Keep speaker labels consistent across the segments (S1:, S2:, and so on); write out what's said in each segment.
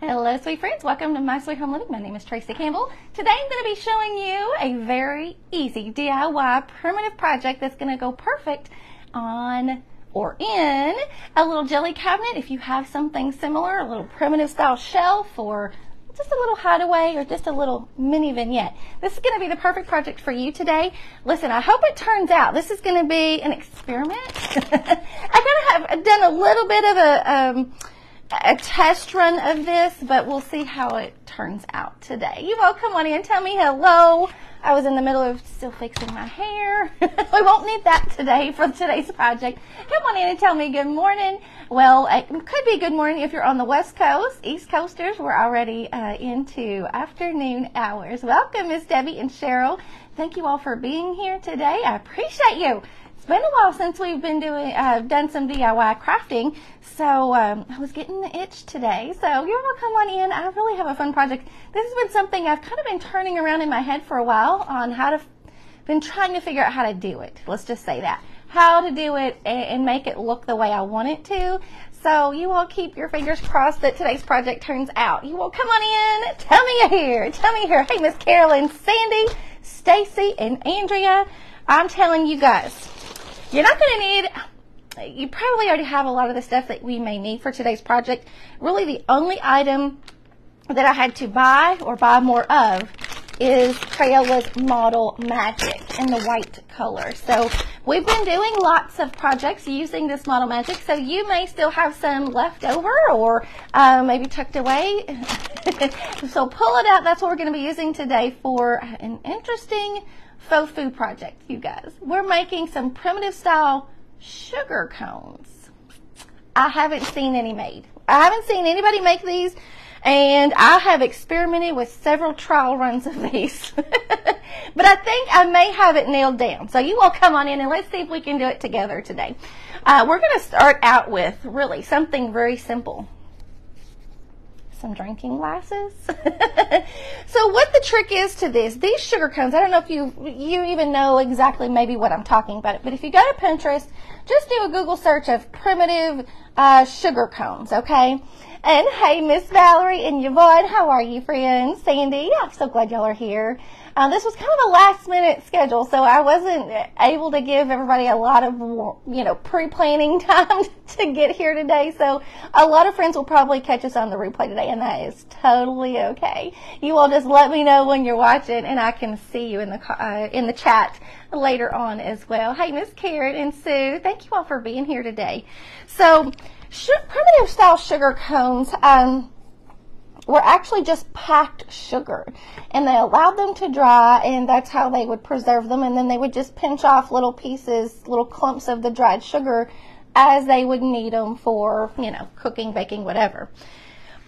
S1: Hello, sweet friends. Welcome to My Sweet Home Living. My name is Tracy Campbell. Today I'm going to be showing you a very easy DIY primitive project that's going to go perfect on or in a little jelly cabinet. If you have something similar, a little primitive style shelf or just a little hideaway or just a little mini vignette. This is going to be the perfect project for you today. Listen, I hope it turns out. This is going to be an experiment. I have done a little bit of a test run of this, but we'll see how it turns out today. You all come on in, tell me hello. I was in the middle of still fixing my hair. We won't need that today for today's project. Come on in and tell me good morning. Well, it could be good morning if you're on the West Coast. East Coasters, we're already into afternoon hours. Welcome, Miss Debbie and Cheryl. Thank you all for being here today. I appreciate you. It's been a while since we've been done some DIY crafting, so I was getting the itch today. So you're all come on in. I really have a fun project. This has been something I've kind of been turning around in my head for a while on been trying to figure out how to do it. Let's just say that. How to do it and make it look the way I want it to. So you all keep your fingers crossed that today's project turns out. You all come on in. Tell me here. Tell me here. Hey, Miss Carolyn, Sandy, Stacy, and Andrea. I'm telling you guys, you're not going to need, you probably already have a lot of the stuff that we may need for today's project. Really the only item that I had to buy or buy more of is Crayola's Model Magic in the white color. So we've been doing lots of projects using this Model Magic, so you may still have some left over or maybe tucked away. So pull it out. That's what we're going to be using today for an interesting faux food project, you guys. We're making some primitive style sugar cones. I haven't seen any made. I haven't seen anybody make these, and I have experimented with several trial runs of these. But I think I may have it nailed down. So you all come on in and let's see if we can do it together today. We're going to start out with really something very simple. Some drinking glasses. So what the trick is to this, these sugar cones, I don't know if you even know exactly maybe what I'm talking about, but if you go to Pinterest, just do a Google search of primitive sugar cones, okay? And hey, Miss Valerie and Yvonne, how are you, friends? Sandy, I'm so glad y'all are here. This was kind of a last-minute schedule, so I wasn't able to give everybody a lot of, pre-planning time to get here today. So a lot of friends will probably catch us on the replay today, and that is totally okay. You all just let me know when you're watching, and I can see you in the chat later on as well. Hey, Miss Karen and Sue, thank you all for being here today. So primitive style sugar cones were actually just packed sugar, and they allowed them to dry, and that's how they would preserve them, and then they would just pinch off little pieces, little clumps of the dried sugar as they would need them for, cooking, baking, whatever.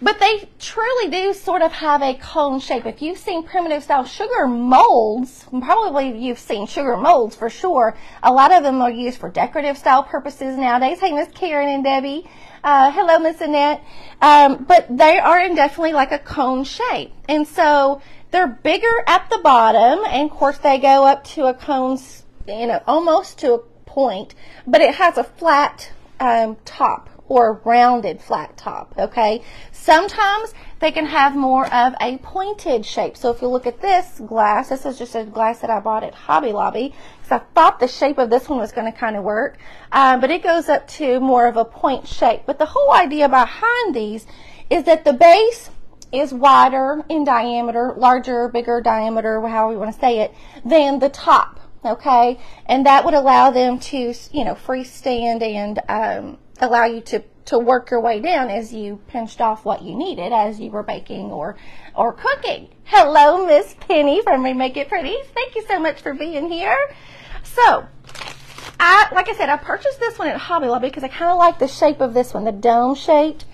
S1: But they truly do sort of have a cone shape. If you've seen primitive style sugar molds, probably you've seen sugar molds for sure. A lot of them are used for decorative style purposes nowadays. Hey, Miss Karen and Debbie. Hello, Miss Annette. But they are definitely like a cone shape. And so they're bigger at the bottom. And of course they go up to a cone's, almost to a point. But it has a flat top, or rounded flat top, okay? Sometimes they can have more of a pointed shape. So if you look at this glass, this is just a glass that I bought at Hobby Lobby, because I thought the shape of this one was going to kind of work, but it goes up to more of a point shape. But the whole idea behind these is that the base is wider in diameter, larger, bigger diameter, however you want to say it, than the top, okay? And that would allow them to, freestand and allow you to work your way down as you pinched off what you needed as you were baking or cooking. Hello, Miss Penny from Remake It Pretty. Thank you so much for being here. So, like I said, I purchased this one at Hobby Lobby because I kind of like the shape of this one, the dome shaped.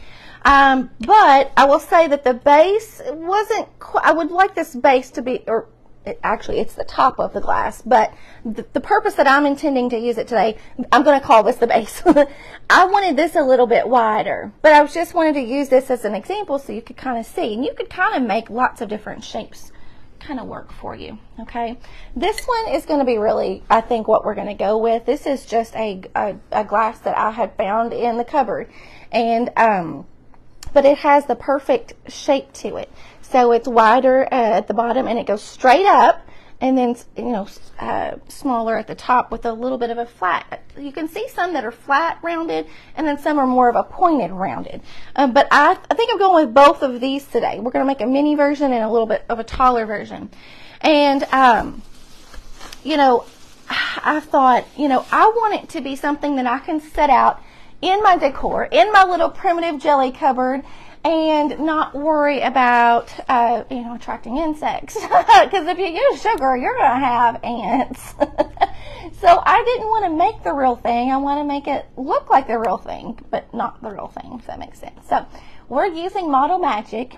S1: But I will say that the base wasn't, I would like this base to be, actually it's the top of the glass, but the purpose that I'm intending to use it today, I'm going to call this the base. I wanted this a little bit wider, but I just wanted to use this as an example so you could kind of see, and you could kind of make lots of different shapes kind of work for you, okay? This one is going to be really, I think, what we're going to go with. This is just a glass that I had found in the cupboard, and but it has the perfect shape to it. So it's wider at the bottom and it goes straight up, and then, you know, smaller at the top with a little bit of a flat. You can see some that are flat rounded, and then some are more of a pointed rounded. But I think I'm going with both of these today. We're going to make a mini version and a little bit of a taller version. And, you know, I thought, you know, I want it to be something that I can set out in my decor, in my little primitive jelly cupboard, and not worry about, you know, attracting insects. Because if you use sugar, you're going to have ants. So I didn't want to make the real thing. I want to make it look like the real thing, but not the real thing, if that makes sense. So we're using Model Magic.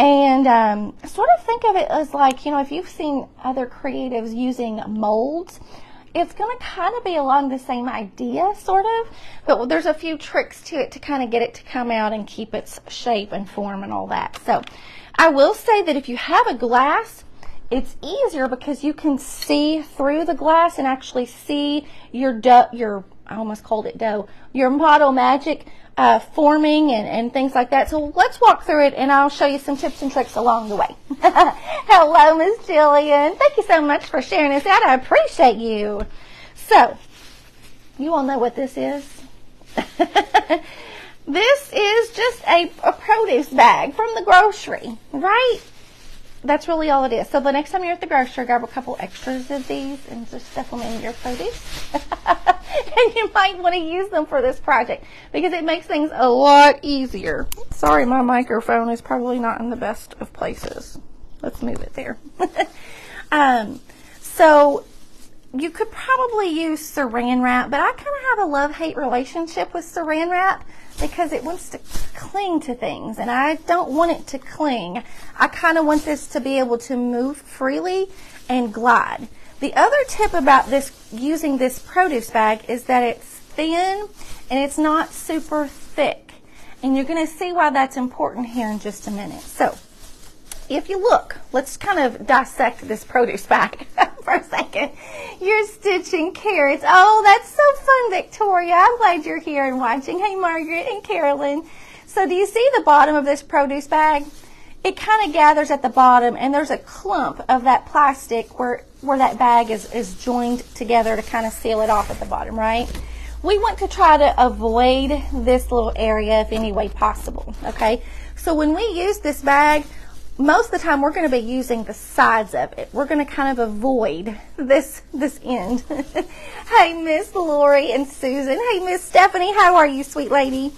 S1: And sort of think of it as like, you know, if you've seen other creatives using molds, it's going to kind of be along the same idea, sort of, but there's a few tricks to it to kind of get it to come out and keep its shape and form and all that. So I will say that if you have a glass, it's easier because you can see through the glass and actually see your dough, I almost called it dough, your Model Magic forming and things like that. So let's walk through it and I'll show you some tips and tricks along the way. Hello, Miss Jillian. Thank you so much for sharing this out. I appreciate you. So, you all know what this is? This is just a produce bag from the grocery, right? That's really all it is. So the next time you're at the grocery, grab a couple extras of these and just stuff them in your produce. And you might want to use them for this project because it makes things a lot easier. Sorry, my microphone is probably not in the best of places. Let's move it there. So you could probably use saran wrap, but I kind of have a love-hate relationship with saran wrap because it wants to cling to things, and I don't want it to cling. I kind of want this to be able to move freely and glide. The other tip about this, using this produce bag, is that it's thin and it's not super thick. And you're going to see why that's important here in just a minute. So, if you look, let's kind of dissect this produce bag for a second. You're stitching carrots. Oh, that's so fun, Victoria. I'm glad you're here and watching. Hey, Margaret and Carolyn. So do you see the bottom of this produce bag? It kind of gathers at the bottom, and there's a clump of that plastic where that bag is joined together to kind of seal it off at the bottom, right? We want to try to avoid this little area if any way possible, okay? So when we use this bag, most of the time we're going to be using the sides of it. We're going to kind of avoid this end. Hey, Miss Lori and Susan. Hey, Miss Stephanie. How are you, sweet lady?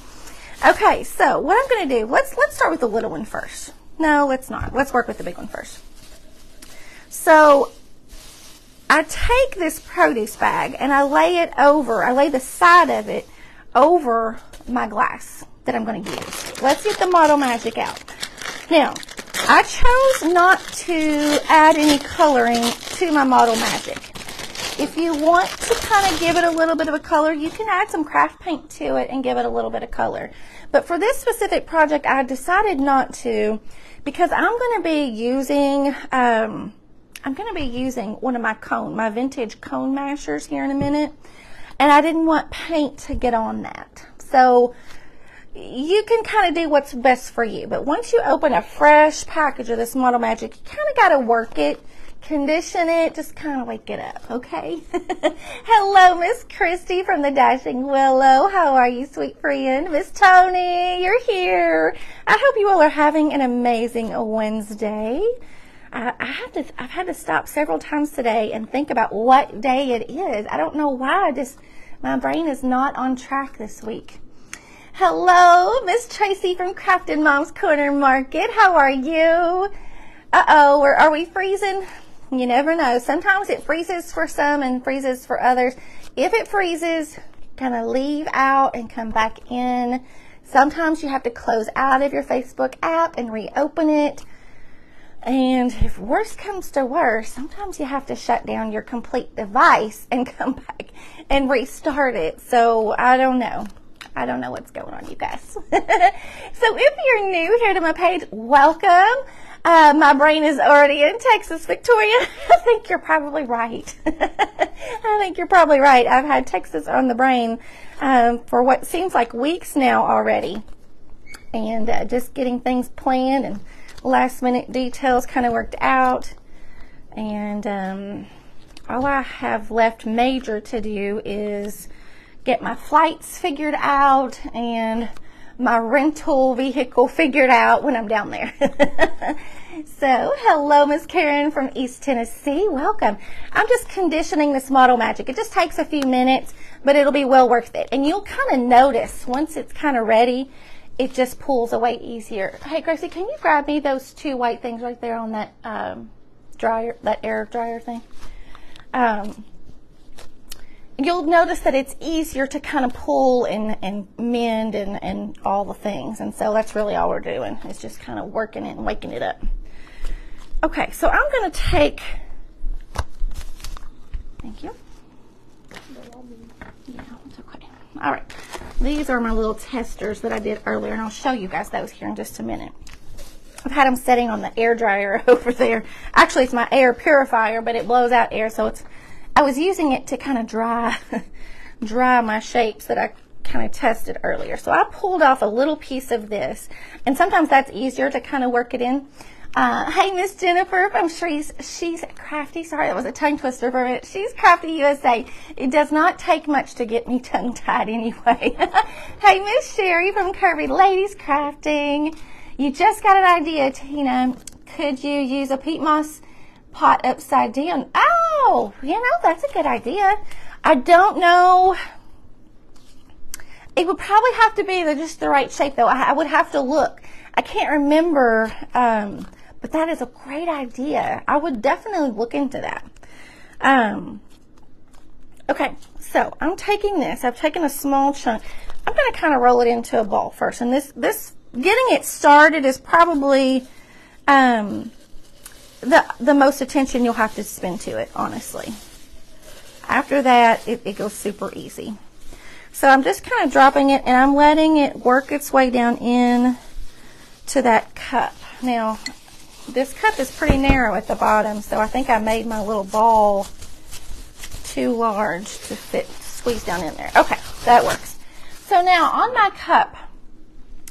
S1: Okay, so what I'm going to do, let's start with the little one first. No, let's not. Let's work with the big one first. So I take this produce bag and I lay the side of it over my glass that I'm going to use. Let's get the Model Magic out. Now, I chose not to add any coloring to my Model Magic. If you want to kind of give it a little bit of a color, you can add some craft paint to it and give it a little bit of color. But for this specific project, I decided not to because I'm going to be using one of my vintage cone mashers here in a minute, and I didn't want paint to get on that. So you can kind of do what's best for you. But once you open a fresh package of this Model Magic, you kind of got to work it, condition it, just kind of wake it up, okay? Hello, Miss Christy from the Dashing Willow. How are you, sweet friend? Miss Tony, you're here. I hope you all are having an amazing Wednesday. I've had to stop several times today and think about what day it is. I don't know why. My brain is not on track this week. Hello, Miss Tracy from Crafted Mom's Corner Market. How are you? Uh-oh, are we freezing? You never know. Sometimes it freezes for some and freezes for others. If it freezes, kind of leave out and come back in. Sometimes you have to close out of your Facebook app and reopen it. And if worse comes to worse, sometimes you have to shut down your complete device and come back and restart it. So I don't know. I don't know what's going on, you guys. So if you're new here to my page, welcome. My brain is already in Texas, Victoria. I think you're probably right. I think you're probably right. I've had Texas on the brain for what seems like weeks now already. and just getting things planned and last minute details kind of worked out. And all I have left major to do is get my flights figured out and my rental vehicle figured out when I'm down there. So, hello, Miss Karen from East Tennessee. Welcome. I'm just conditioning this Model Magic. It just takes a few minutes, but it'll be well worth it. And you'll kind of notice once it's kind of ready, it just pulls away easier. Hey, Gracie, can you grab me those two white things right there on that dryer, that air dryer thing? You'll notice that it's easier to kind of pull and mend and all the things. And so that's really all we're doing. It's just kind of working it and waking it up. Okay, so I'm going to take, thank you. Yeah, it's okay. All right, these are my little testers that I did earlier, and I'll show you guys those here in just a minute. I've had them setting on the air dryer over there. Actually, it's my air purifier, but it blows out air, so I was using it to kind of dry my shapes that I kind of tested earlier. So I pulled off a little piece of this, and sometimes that's easier to kind of work it in. Hey, Miss Jennifer from she's Crafty. Sorry, that was a tongue twister for a minute. She's Crafty USA. It does not take much to get me tongue-tied anyway. Hey, Miss Sherry from Kirby Ladies Crafting. You just got an idea, Tina. Could you use a peat moss pot upside down? Oh, you know, that's a good idea. I don't know. It would probably have to be just the right shape, though. I would have to look. I can't remember, but that is a great idea. I would definitely look into that. Okay, so I'm taking this. I've taken a small chunk. I'm going to kind of roll it into a ball first. And this getting it started is probably the most attention you'll have to spend to it, honestly. After that, it goes super easy. So I'm just kind of dropping it, and I'm letting it work its way down in to that cup. Now, this cup is pretty narrow at the bottom, so I think I made my little ball too large to fit, squeeze down in there. Okay, that works. So now on my cup,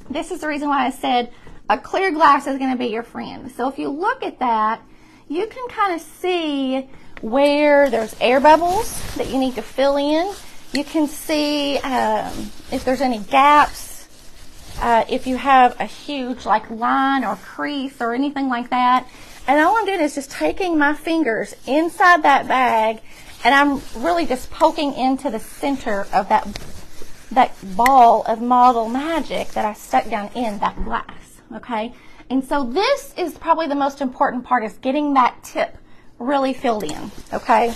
S1: this is the reason why I said a clear glass is going to be your friend. So if you look at that, you can kind of see where there's air bubbles that you need to fill in. You can see if there's any gaps. If you have a huge line or crease or anything like that. And all I'm doing is just taking my fingers inside that bag, and I'm really just poking into the center of that ball of Model Magic that I stuck down in that glass, okay? And so this is probably the most important part, is getting that tip really filled in, okay?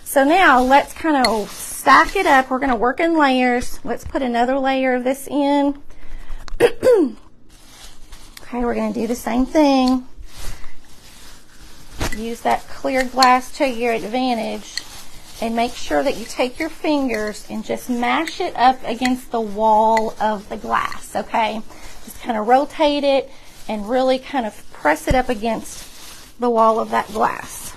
S1: So now let's kind of stack it up. We're going to work in layers. Let's put another layer of this in. Okay, we're going to do the same thing. Use that clear glass to your advantage, and make sure that you take your fingers and just mash it up against the wall of the glass, okay? Just kind of rotate it and really kind of press it up against the wall of that glass.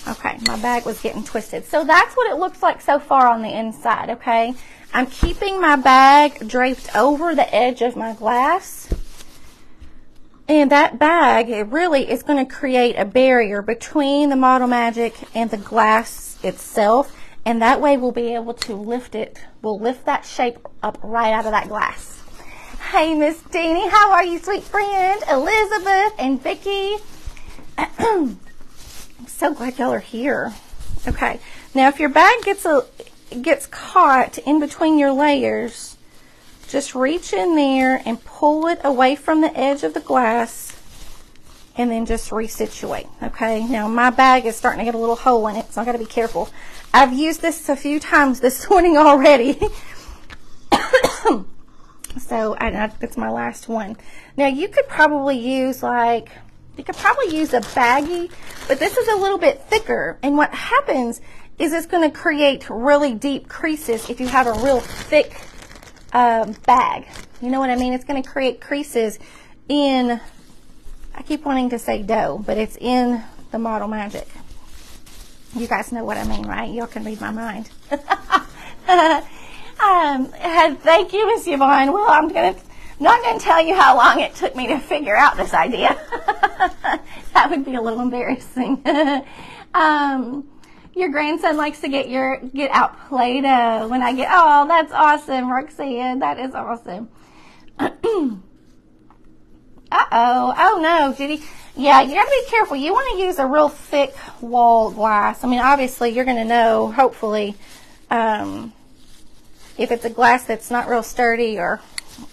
S1: Okay, my bag was getting twisted. So that's what it looks like so far on the inside, okay? I'm keeping my bag draped over the edge of my glass. And that bag, it really is going to create a barrier between the Model Magic and the glass itself. And that way we'll be able to lift it. We'll lift that shape up right out of that glass. Hey, Miss Deanie, how are you, sweet friend? Elizabeth and Vicki. I'm so glad y'all are here. Okay, now if your bag gets caught in between your layers, just reach in there and pull it away from the edge of the glass, and then just resituate. Okay, now my bag is starting to get a little hole in it, so I got to be careful. I've used this a few times this morning already. So that's my last one. Now you could probably use a baggie, but this is a little bit thicker, and what happens is it's going to create really deep creases if you have a real thick bag. You know what I mean? It's going to create creases in, I keep wanting to say dough, but it's in the Model Magic. You guys know what I mean, right? Y'all can read my mind. Thank you, Miss Yvonne. Well, I'm not going to tell you how long it took me to figure out this idea. That would be a little embarrassing. Your grandson likes to get out Play-Doh. When I get, oh, that's awesome, Roxanne. That is awesome. Uh-oh. Oh, no. Did he? Yeah, you got to be careful. You want to use a real thick wall glass. I mean, obviously, you're going to know, hopefully, if it's a glass that's not real sturdy or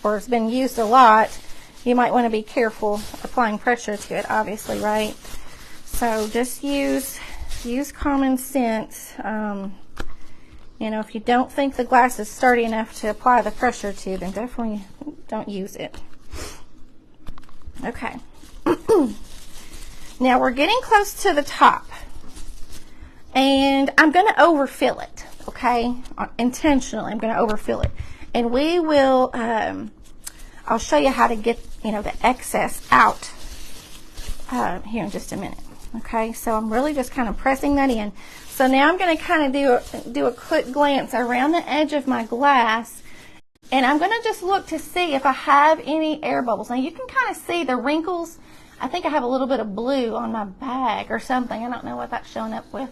S1: it's been used a lot, you might want to be careful applying pressure to it, obviously, right? So just use common sense. You know, if you don't think the glass is sturdy enough to apply the pressure to, then definitely don't use it. Okay. Now we're getting close to the top, and I'm going to overfill it, okay? Intentionally, I'm going to overfill it. And we will, I'll show you how to get, you know, the excess out here in just a minute. Okay, so I'm really just kind of pressing that in. So now I'm going to kind of do a quick glance around the edge of my glass, and I'm going to just look to see if I have any air bubbles. Now you can kind of see the wrinkles. I think I have a little bit of blue on my bag or something. I don't know what that's showing up with.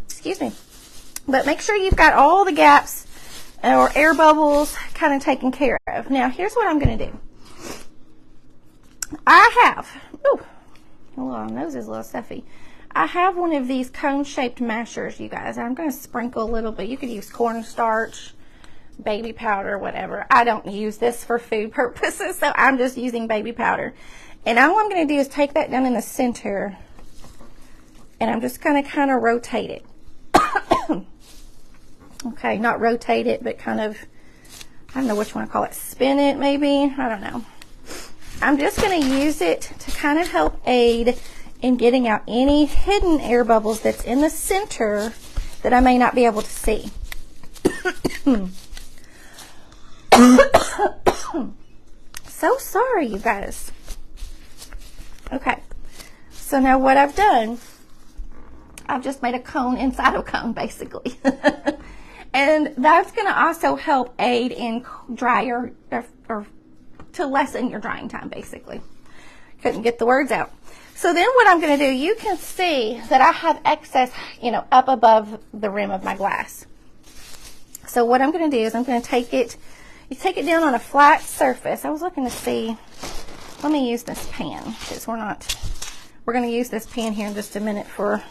S1: Excuse me. But make sure you've got all the gaps or air bubbles kind of taken care of. Now here's what I'm going to do. I have, ooh, my nose is a little stuffy. I have one of these cone-shaped mashers, you guys. I'm going to sprinkle a little bit. You could use cornstarch, baby powder, whatever. I don't use this for food purposes, so I'm just using baby powder. And all I'm going to do is take that down in the center, and I'm just going to kind of rotate it. Okay, not rotate it, but kind of, I don't know which one I call it, spin it maybe, I don't know. I'm just going to use it to kind of help aid in getting out any hidden air bubbles that's in the center that I may not be able to see. So sorry, you guys. Okay, so now what I've done, I've just made a cone inside of a cone, basically. And that's going to also help aid in dryer or to lessen your drying time, basically. Couldn't get the words out. So then what I'm going to do, you can see that I have excess, you know, up above the rim of my glass. So what I'm going to do is I'm going to take it, you take it down on a flat surface. I was looking to see, let me use this pan, because we're going to use this pan here in just a minute for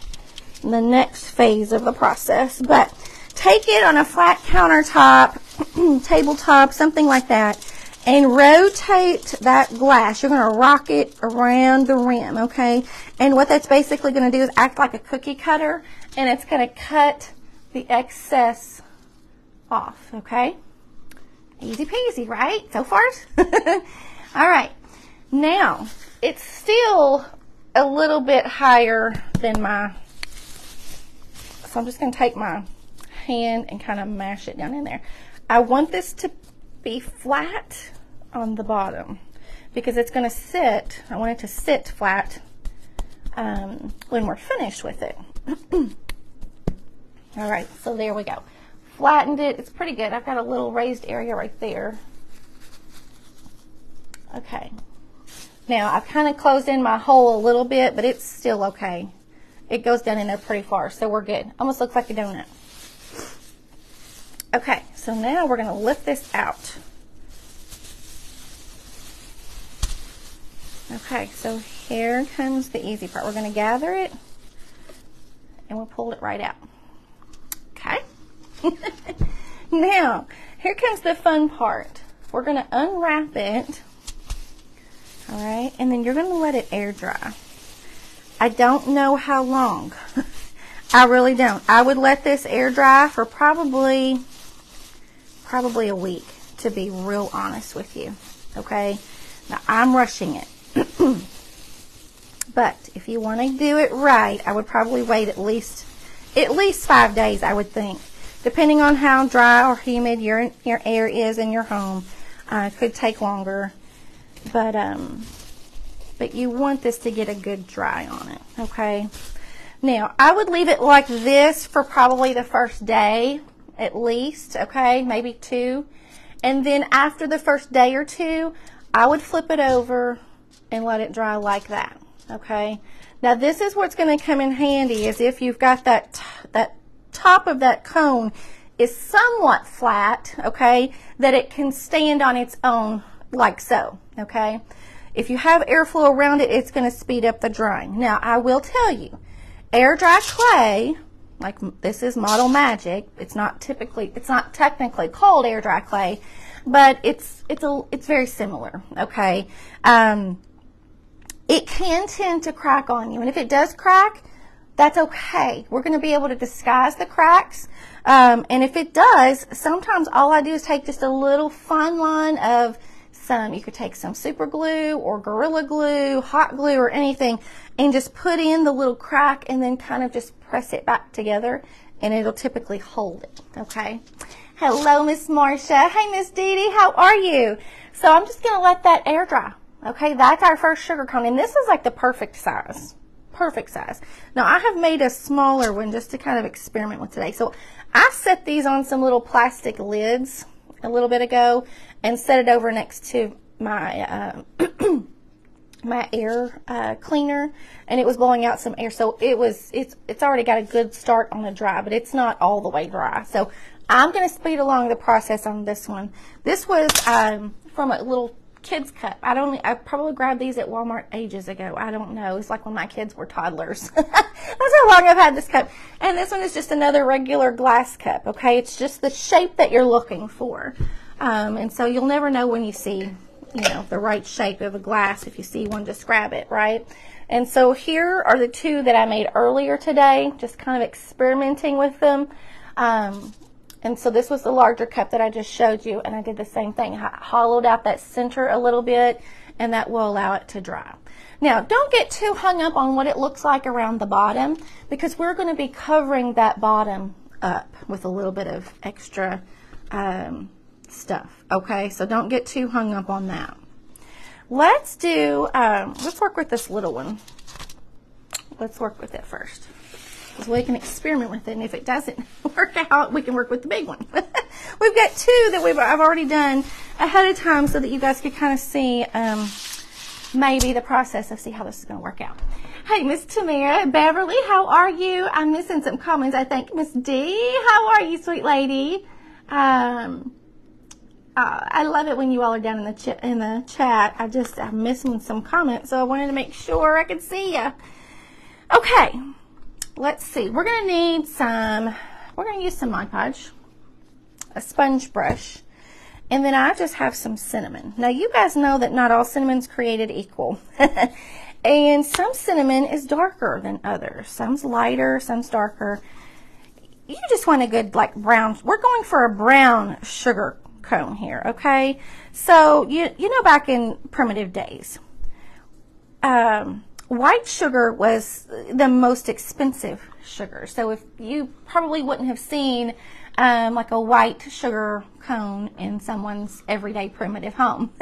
S1: the next phase of the process. But take it on a flat countertop, tabletop, something like that, and rotate that glass. You're going to rock it around the rim, okay? And what that's basically going to do is act like a cookie cutter, and it's going to cut the excess off, okay? Easy peasy, right? So far? All right. Now, it's still a little bit higher than so I'm just going to take my hand and kind of mash it down in there. I want this to be flat on the bottom because it's going to sit, I want it to sit flat when we're finished with it. All right, so there we go. Flattened it, it's pretty good. I've got a little raised area right there. Okay, now I've kind of closed in my hole a little bit, but it's still okay. It goes down in there pretty far, so we're good. Almost looks like a donut. Okay, so now we're going to lift this out. Okay, so here comes the easy part. We're going to gather it, and we'll pull it right out. Okay? Now, here comes the fun part. We're going to unwrap it, all right, and then you're going to let it air dry. I don't know how long. I really don't. I would let this air dry for probably a week, to be real honest with you, okay? Now, I'm rushing it. But if you want to do it right, I would probably wait at least 5 days, I would think. Depending on how dry or humid your air is in your home. It could take longer. But you want this to get a good dry on it, okay? Now, I would leave it like this for probably the first day, at least, okay? Maybe 2. And then after the first day or two, I would flip it over and let it dry like that, okay? Now this is what's going to come in handy, is if you've got that top of that cone is somewhat flat, okay, that it can stand on its own like so, okay? If you have airflow around it, it's going to speed up the drying. Now I will tell you, air dry clay, like this is Model Magic, it's not technically called air dry clay, but it's very similar, okay? It can tend to crack on you, and if it does crack, that's okay. We're going to be able to disguise the cracks, and if it does, sometimes all I do is take just a little fine line of you could take some super glue or Gorilla Glue, hot glue, or anything, and just put in the little crack and then kind of just press it back together, and it'll typically hold it, okay? Hello, Miss Marcia. Hey, Miss Dee Dee, how are you? So I'm just going to let that air dry, okay? That's our first sugar cone, and this is like the perfect size. Perfect size. Now, I have made a smaller one just to kind of experiment with today. So I set these on some little plastic lids a little bit ago and set it over next to my my air cleaner, and it was blowing out some air, so it's already got a good start on the dry, but it's not all the way dry. So I'm going to speed along the process on this one. This was from a little kids cup. I probably grabbed these at Walmart ages ago. I don't know. It's like when my kids were toddlers. That's how long I've had this cup. And this one is just another regular glass cup, okay? It's just the shape that you're looking for. And so you'll never know when you see, the right shape of a glass. If you see one, just grab it, right? And so here are the two that I made earlier today, just kind of experimenting with them. And so this was the larger cup that I just showed you, and I did the same thing. I hollowed out that center a little bit, and that will allow it to dry. Now, don't get too hung up on what it looks like around the bottom, because we're going to be covering that bottom up with a little bit of extra stuff, okay? So don't get too hung up on that. Let's work with this little one. Let's work with it first, because we can experiment with it, and if it doesn't work out, we can work with the big one. We've got two that I've already done ahead of time so that you guys could kind of see maybe the process of see how this is going to work out. Hey, Miss Tamara, Beverly, how are you? I'm missing some comments, I think. Miss D, how are you, sweet lady? I love it when you all are down in the chat. I'm missing some comments, so I wanted to make sure I could see you. Okay. Let's see, we're going to use some Mod Podge, a sponge brush, and then I just have some cinnamon. Now you guys know that not all cinnamon's created equal. And some cinnamon is darker than others. Some's lighter, some's darker. You just want a good like brown, we're going for a brown sugar cone here, okay? So you know back in primitive days, white sugar was the most expensive sugar. So if you probably wouldn't have seen like a white sugar cone in someone's everyday primitive home.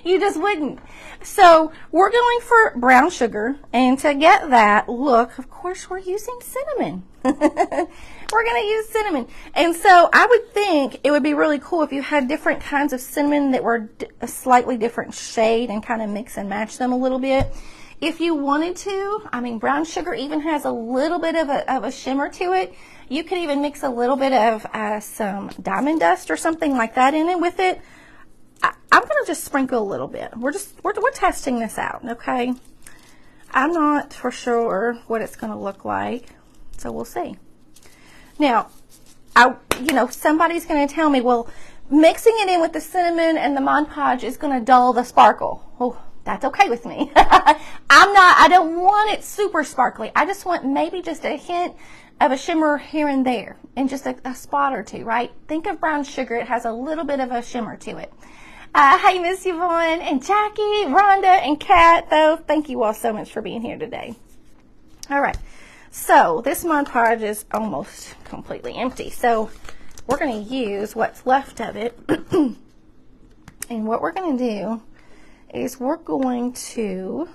S1: You just wouldn't. So we're going for brown sugar, and to get that look, of course, we're using cinnamon. We're going to use cinnamon. And so I would think it would be really cool if you had different kinds of cinnamon that were a slightly different shade and kind of mix and match them a little bit. If you wanted to, I mean, brown sugar even has a little bit of a shimmer to it. You could even mix a little bit of some diamond dust or something like that in it with it. I'm going to just sprinkle a little bit. We're testing this out, okay? I'm not for sure what it's going to look like, so we'll see. Now, somebody's going to tell me, well, mixing it in with the cinnamon and the Mod Podge is going to dull the sparkle. Oh, that's okay with me. I don't want it super sparkly. I just want maybe just a hint of a shimmer here and there, and just a spot or two, right? Think of brown sugar. It has a little bit of a shimmer to it. Hey, Miss Yvonne and Jackie, Rhonda, and Kat, though. Thank you all so much for being here today. All right. So this Mod Podge is almost completely empty. So we're going to use what's left of it. And what we're going to do is we're going to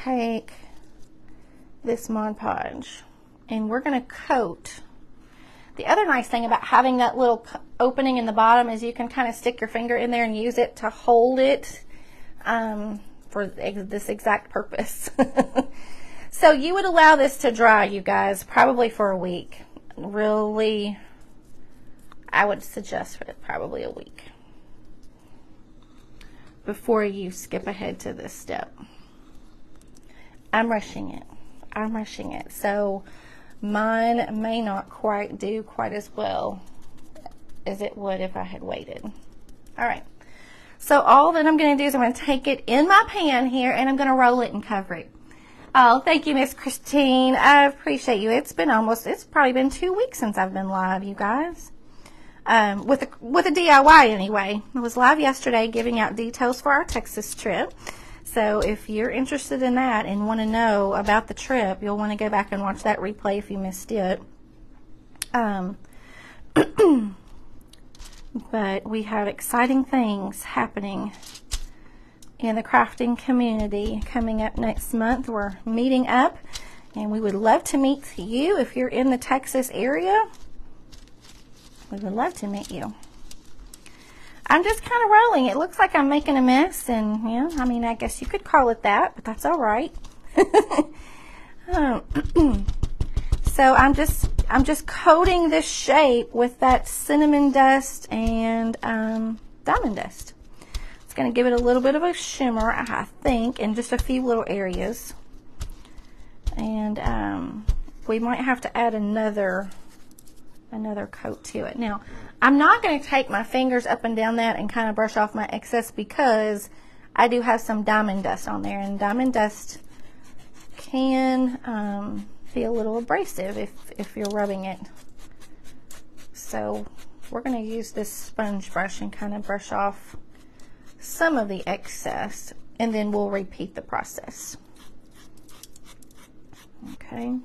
S1: take this Mod Podge, and we're going to coat The other nice thing about having that little opening in the bottom is you can kind of stick your finger in there and use it to hold it for this exact purpose. So you would allow this to dry, you guys, probably for a week. Really, I would suggest for probably a week before you skip ahead to this step. I'm rushing it. I'm rushing it. So mine may not quite do quite as well as it would if I had waited. All right. So all that I'm going to do is I'm going to take it in my pan here and I'm going to roll it and cover it. Oh, thank you, Miss Christine. I appreciate you. It's probably been 2 weeks since I've been live, you guys. With a DIY anyway. I was live yesterday giving out details for our Texas trip. So if you're interested in that and want to know about the trip, you'll want to go back and watch that replay if you missed it. But we have exciting things happening in the crafting community coming up next month. We're meeting up and we would love to meet you if you're in the Texas area. We would love to meet you. I'm just kind of rolling. It looks like I'm making a mess, and yeah, I mean, I guess you could call it that, but that's all right. So I'm just coating this shape with that cinnamon dust and diamond dust. It's going to give it a little bit of a shimmer, I think, in just a few little areas. And we might have to add another coat to it. Now, I'm not going to take my fingers up and down that and kind of brush off my excess because I do have some diamond dust on there, and diamond dust can be a little abrasive if you're rubbing it. So we're going to use this sponge brush and kind of brush off some of the excess, and then we'll repeat the process. Okay.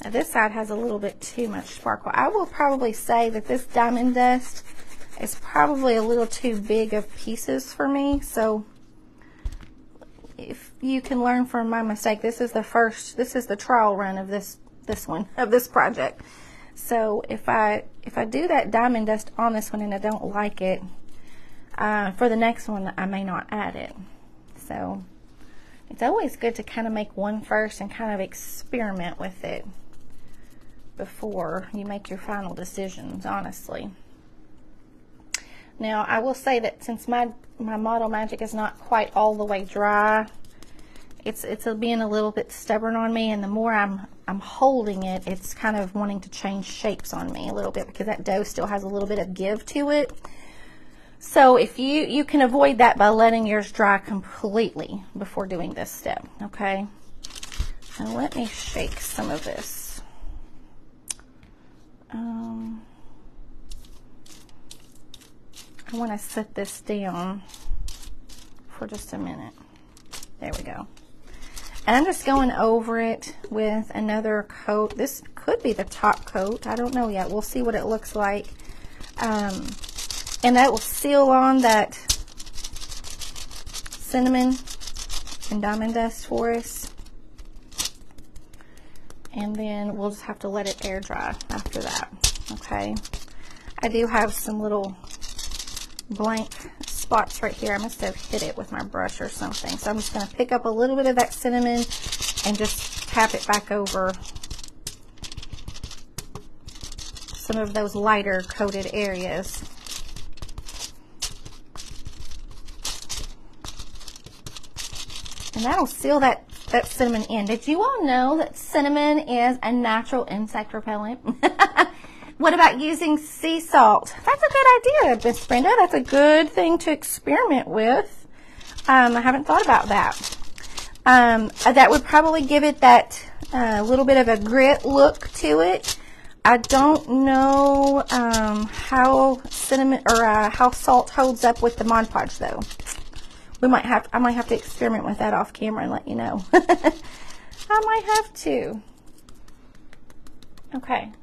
S1: Now this side has a little bit too much sparkle. I will probably say that this diamond dust is probably a little too big of pieces for me. So if you can learn from my mistake, this is the trial run of this project. So if I do that diamond dust on this one and I don't like it, for the next one I may not add it. So it's always good to kind of make one first and kind of experiment with it before you make your final decisions, honestly. Now, I will say that since my Model Magic is not quite all the way dry, it's being a little bit stubborn on me, and the more I'm holding it, it's kind of wanting to change shapes on me a little bit because that dough still has a little bit of give to it. So if you can avoid that by letting yours dry completely before doing this step, okay? Now let me shake some of this. I want to set this down for just a minute. There we go. And I'm just going over it with another coat. This could be the top coat. I don't know yet. We'll see what it looks like. And that will seal on that cinnamon and diamond dust for us. And then we'll just have to let it air dry after that. Okay. I do have some little blank spots right here. I must have hit it with my brush or something. So I'm just going to pick up a little bit of that cinnamon and just tap it back over some of those lighter coated areas. And that'll seal that cinnamon in. Did you all know that cinnamon is a natural insect repellent? What about using sea salt? That's a good idea, Miss Brenda. That's a good thing to experiment with. I haven't thought about that. That would probably give it that little bit of a grit look to it. I don't know how cinnamon or how salt holds up with the Mod Podge though. I might have to experiment with that off camera and let you know. I might have to. Okay.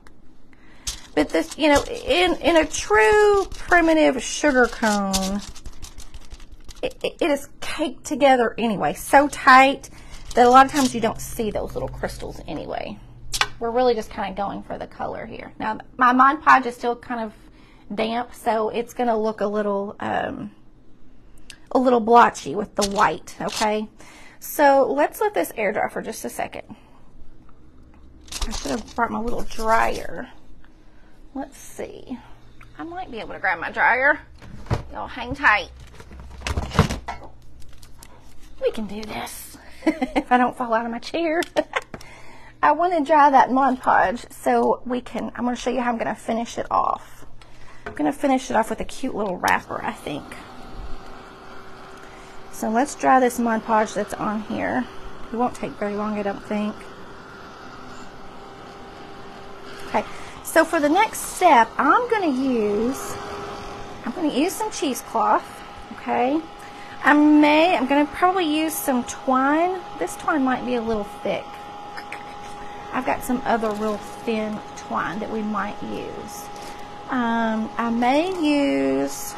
S1: But this, you know, in a true primitive sugar cone, it is caked together anyway, so tight that a lot of times you don't see those little crystals anyway. We're really just kind of going for the color here. Now, my Mod Podge is still kind of damp, so it's going to look a little blotchy with the white, okay? So let's let this air dry for just a second. I should have brought my little dryer. Let's see. I might be able to grab my dryer. Y'all hang tight. We can do this. If I don't fall out of my chair. I want to dry that Mod Podge so we can, I'm going to show you how I'm going to finish it off. I'm going to finish it off with a cute little wrapper, I think. So let's dry this Mod Podge that's on here. It won't take very long, I don't think. Okay, so for the next step, I'm going to use some cheesecloth, okay? I'm going to probably use some twine. This twine might be a little thick. I've got some other real thin twine that we might use. I may use,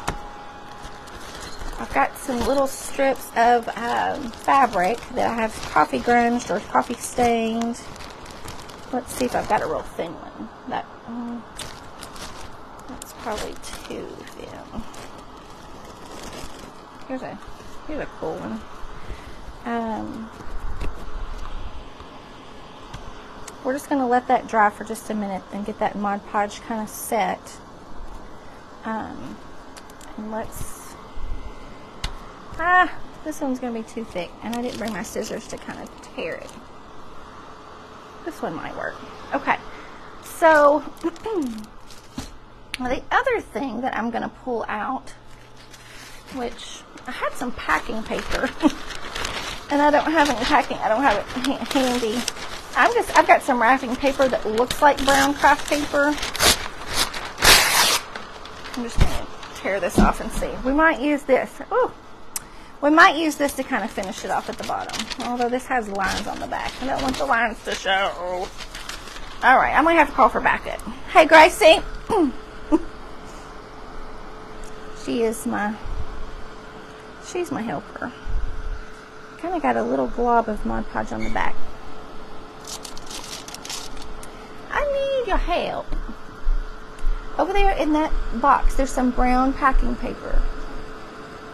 S1: I've got some little strips of fabric that I have coffee grunged or coffee stained. Let's see if I've got a real thin one. That's probably too thin. Here's a cool one. We're just going to let that dry for just a minute and get that Mod Podge kind of set. And this one's going to be too thick, and I didn't bring my scissors to kind of tear it. This one might work. Okay, so the other thing that I'm going to pull out, which I had some packing paper, and I don't have any packing. I don't have it handy. I've got some wrapping paper that looks like brown craft paper. I'm just going to tear this off and see. We might use this. Oh, we might use this to kind of finish it off at the bottom. Although this has lines on the back. I don't want the lines to show. All right, I might have to call for backup. Hey, Gracie. She's my helper. Kind of got a little glob of Mod Podge on the back. I need your help. Over there in that box, there's some brown packing paper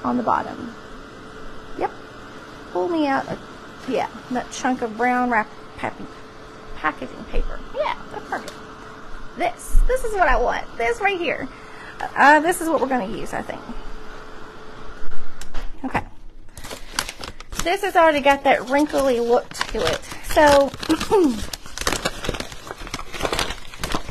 S1: on the bottom. Yep. Pull me out, that chunk of brown packaging paper. Yeah, that's perfect. This is what I want. This right here. This is what we're going to use, I think. Okay. This has already got that wrinkly look to it. So,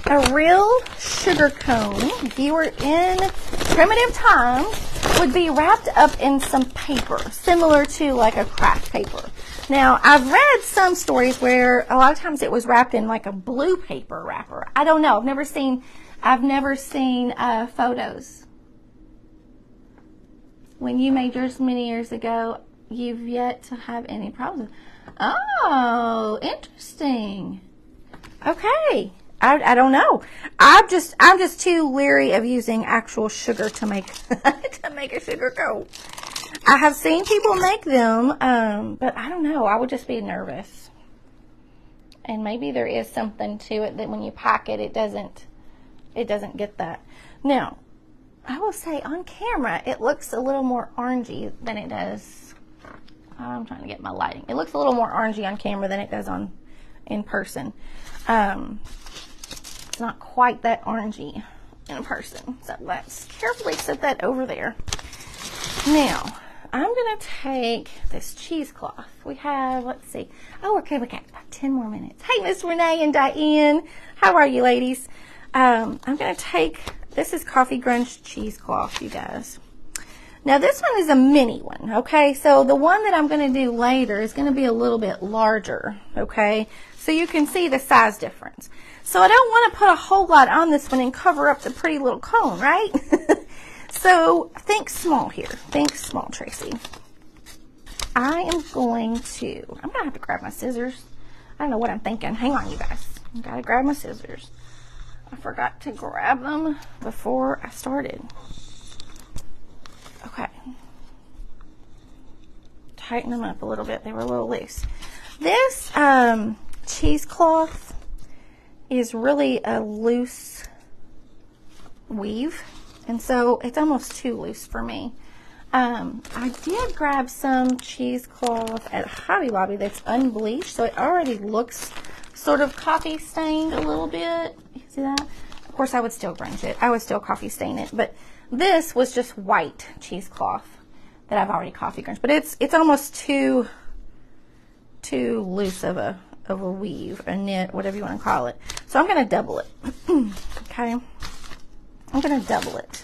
S1: a real sugar cone, if you were in primitive times, would be wrapped up in some paper, similar to like a craft paper. Now, I've read some stories where a lot of times it was wrapped in like a blue paper wrapper. I don't know. I've never seen photos. When you made yours many years ago, you've yet to have any problems. Oh, interesting. Okay. I don't know. I'm just too leery of using actual sugar to make a sugar cone. I have seen people make them, but I don't know. I would just be nervous. And maybe there is something to it that when you pack it, it doesn't get that. Now, I will say on camera, it looks a little more orangey than it does. I'm trying to get my lighting. It looks a little more orangey on camera than it does in person. It's not quite that orangey in person. So let's carefully set that over there. Now, I'm going to take this cheesecloth. We have, let's see. Oh, okay, we got about 10 more minutes. Hey, Miss Renee and Diane. How are you, ladies? I'm going to take, this is coffee grunged cheesecloth, you guys. Now, this one is a mini one, okay? So the one that I'm going to do later is going to be a little bit larger, okay? So you can see the size difference. So I don't want to put a whole lot on this one and cover up the pretty little cone, right? So think small here. Think small, Tracy. I'm going to have to grab my scissors. I don't know what I'm thinking. Hang on, you guys. I gotta grab my scissors. I forgot to grab them before I started. Okay. Tighten them up a little bit. They were a little loose. This cheesecloth is really a loose weave, and so it's almost too loose for me. I did grab some cheesecloth at Hobby Lobby that's unbleached, so it already looks sort of coffee stained a little bit. You see that? Of course, I would still grunge it. I would still coffee stain it, but this was just white cheesecloth that I've already coffee grunged. But it's almost too loose of a weave, a knit, whatever you want to call it. So I'm going to double it. Okay, I'm going to double it.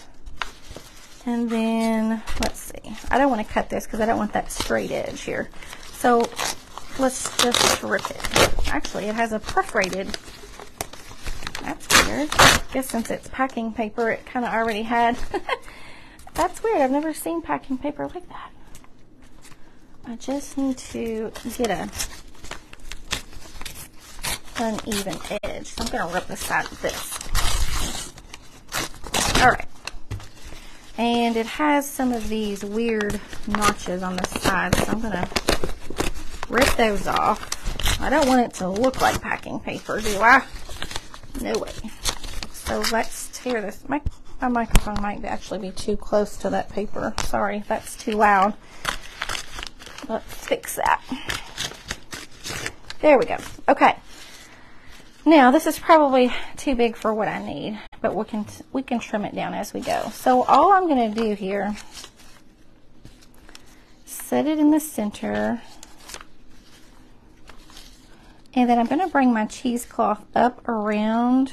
S1: And then, let's see. I don't want to cut this because I don't want that straight edge here. So, let's just rip it. Actually, it has a perforated. That's weird. I guess since it's packing paper, it kind of already had. That's weird. I've never seen packing paper like that. I just need to get a uneven edge. So I'm going to rip the side of this. All right. And it has some of these weird notches on the side, so I'm going to rip those off. I don't want it to look like packing paper, do I? No way. So let's tear this. My microphone might actually be too close to that paper. Sorry if that's too loud. Let's fix that. There we go. Okay. Now, this is probably too big for what I need, but we can trim it down as we go. So all I'm going to do here, set it in the center, and then I'm going to bring my cheesecloth up around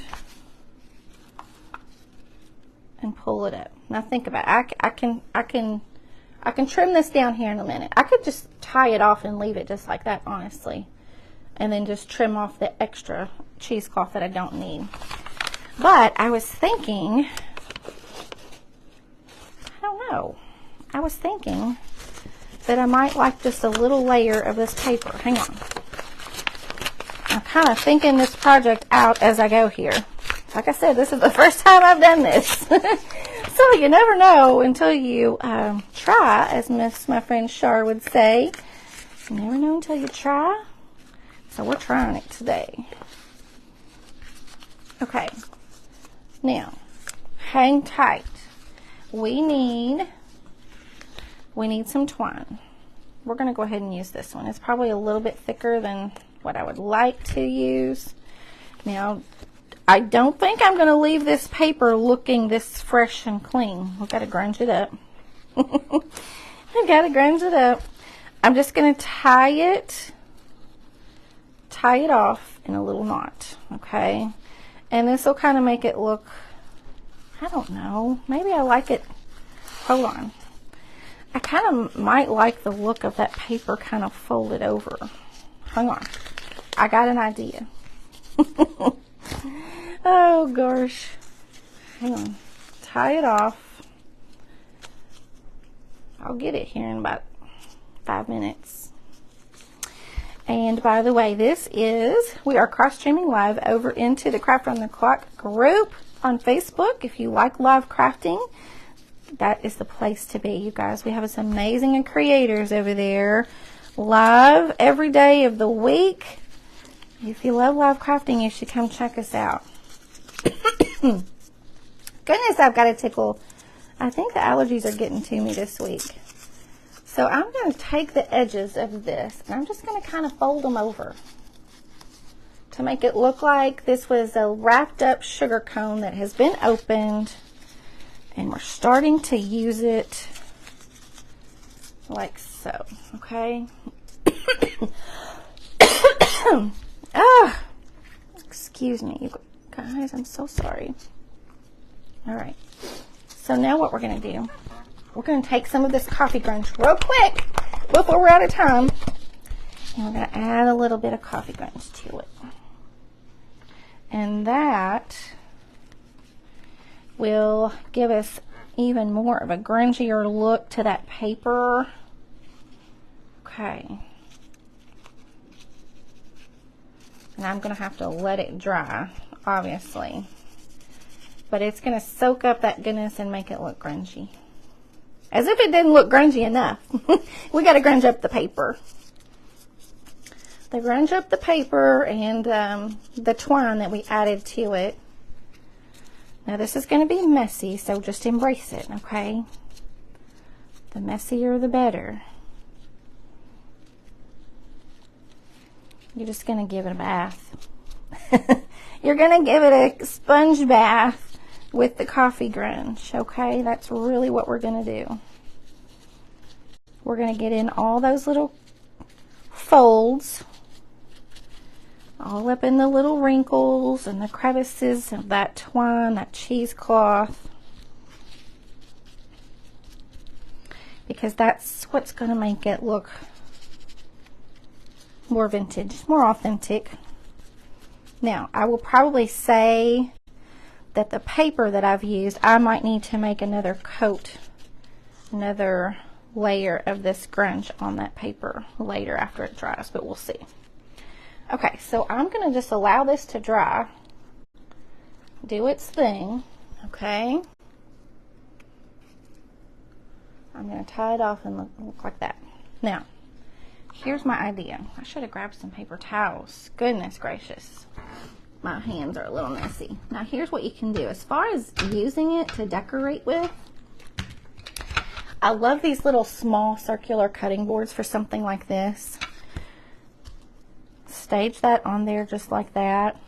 S1: and pull it up. Now think about it. I can trim this down here in a minute. I could just tie it off and leave it just like that, honestly, and then just trim off the extra cheesecloth that I don't need. But I was thinking, I don't know, I was thinking that I might like just a little layer of this paper. Hang on. I'm kind of thinking this project out as I go here. Like I said, this is the first time I've done this. So you never know until you try, as my friend Char would say. You never know until you try. So we're trying it today. Okay, now hang tight. We need some twine. We're going to go ahead and use this one. It's probably a little bit thicker than what I would like to use. Now, I don't think I'm going to leave this paper looking this fresh and clean. We've got to grunge it up. I've got to grunge it up. I'm just going to tie it off in a little knot, okay? And this will kind of make it look, I don't know, maybe I like it, hold on. I kind of might like the look of that paper kind of folded over. Hang on, I got an idea. Oh gosh, hang on, tie it off. I'll get it here in about 5 minutes. And by the way, we are cross streaming live over into the Craft on the Clock group on Facebook. If you like live crafting, that is the place to be, you guys. We have some amazing creators over there, live every day of the week. If you love live crafting, you should come check us out. Goodness, I've got a tickle. I think the allergies are getting to me this week. So I'm going to take the edges of this, and I'm just going to kind of fold them over to make it look like this was a wrapped up sugar cone that has been opened, and we're starting to use it like so, okay? Ah, excuse me, you guys, I'm so sorry. All right, so now what we're going to do, we're going to take some of this coffee grunge real quick before we're out of time, and we're going to add a little bit of coffee grunge to it. And that will give us even more of a grungier look to that paper. Okay. And I'm going to have to let it dry, obviously. But it's going to soak up that goodness and make it look grungy. As if it didn't look grungy enough. We got to grunge up the paper. They grunge up the paper and the twine that we added to it. Now this is going to be messy, so just embrace it, okay? The messier the better. You're just going to give it a bath. You're going to give it a sponge bath with the coffee grunge, okay? That's really what we're going to do. We're going to get in all those little folds, all up in the little wrinkles and the crevices of that twine, that cheesecloth, because that's what's going to make it look more vintage, more authentic. Now, I will probably say that the paper that I've used, I might need to make another coat, another layer of this grunge on that paper later after it dries, but we'll see. Okay, so I'm going to just allow this to dry, do its thing, okay? I'm going to tie it off and look like that. Now, here's my idea. I should have grabbed some paper towels. Goodness gracious. My hands are a little messy. Now, here's what you can do. As far as using it to decorate with, I love these little small circular cutting boards for something like this. Stage that on there just like that.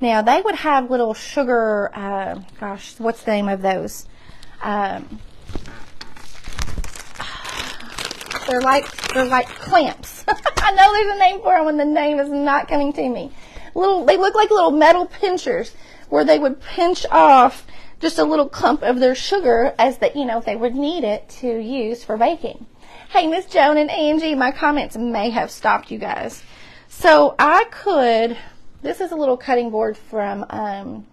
S1: Now, they would have little sugar, gosh, what's the name of those? They're like clamps. I know there's a name for them and the name is not coming to me. They look like little metal pinchers where they would pinch off just a little clump of their sugar as they, you know, if they would need it to use for baking. Hey, Miss Joan and Angie, my comments may have stopped you guys. So I could, this is a little cutting board from oh,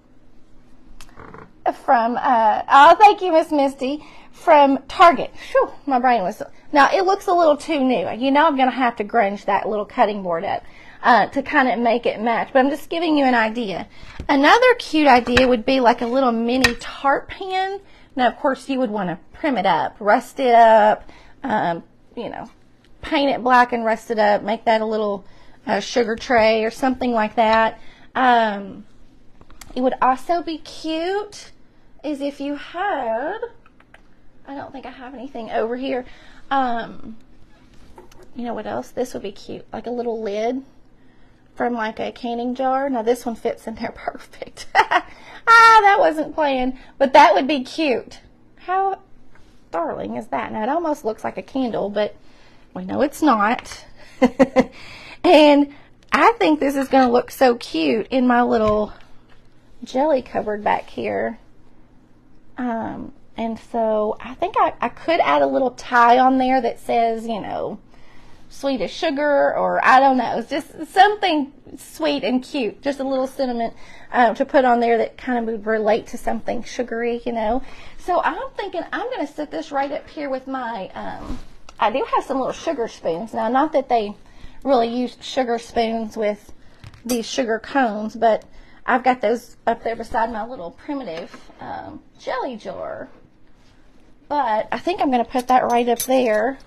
S1: thank you, Miss Misty, from Target. Whew, my brain was, now it looks a little too new. You know I'm going to have to grunge that little cutting board up to kind of make it match, but I'm just giving you an idea. Another cute idea would be like a little mini tart pan. Now, of course, you would want to prim it up, rust it up, you know, paint it black and rust it up, make that a little sugar tray or something like that. It would also be cute is if you had, I don't think I have anything over here. You know what else? This would be cute, like a little lid from like a canning jar. Now this one fits in there perfect. That wasn't planned, but that would be cute. How darling is that? Now it almost looks like a candle, but we know it's not. And I think this is going to look so cute in my little jelly cupboard back here. And so I think I could add a little tie on there that says, you know, sweet as sugar, or I don't know, it's just something sweet and cute, just a little sentiment to put on there that kind of would relate to something sugary, you know. So I'm thinking I'm going to set this right up here with my, I do have some little sugar spoons. Now, not that they really use sugar spoons with these sugar cones, but I've got those up there beside my little primitive jelly jar. But I think I'm going to put that right up there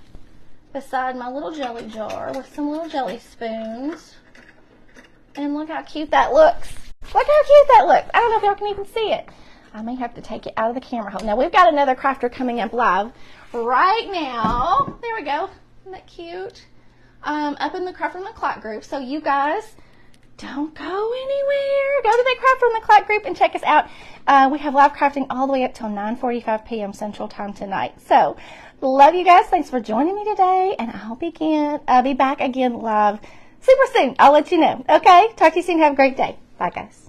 S1: beside my little jelly jar with some little jelly spoons. And look how cute that looks. Look how cute that looks. I don't know if y'all can even see it. I may have to take it out of the camera hole. Now, we've got another crafter coming up live right now. There we go. Isn't that cute? Up in the Craft from the Clock group. So you guys, don't go anywhere. Go to the Craft from the Clock group and check us out. We have live crafting all the way up till 9:45 p.m. Central Time tonight. So, love you guys. Thanks for joining me today, and I'll be back again live super soon. I'll let you know. Okay? Talk to you soon. Have a great day. Bye, guys.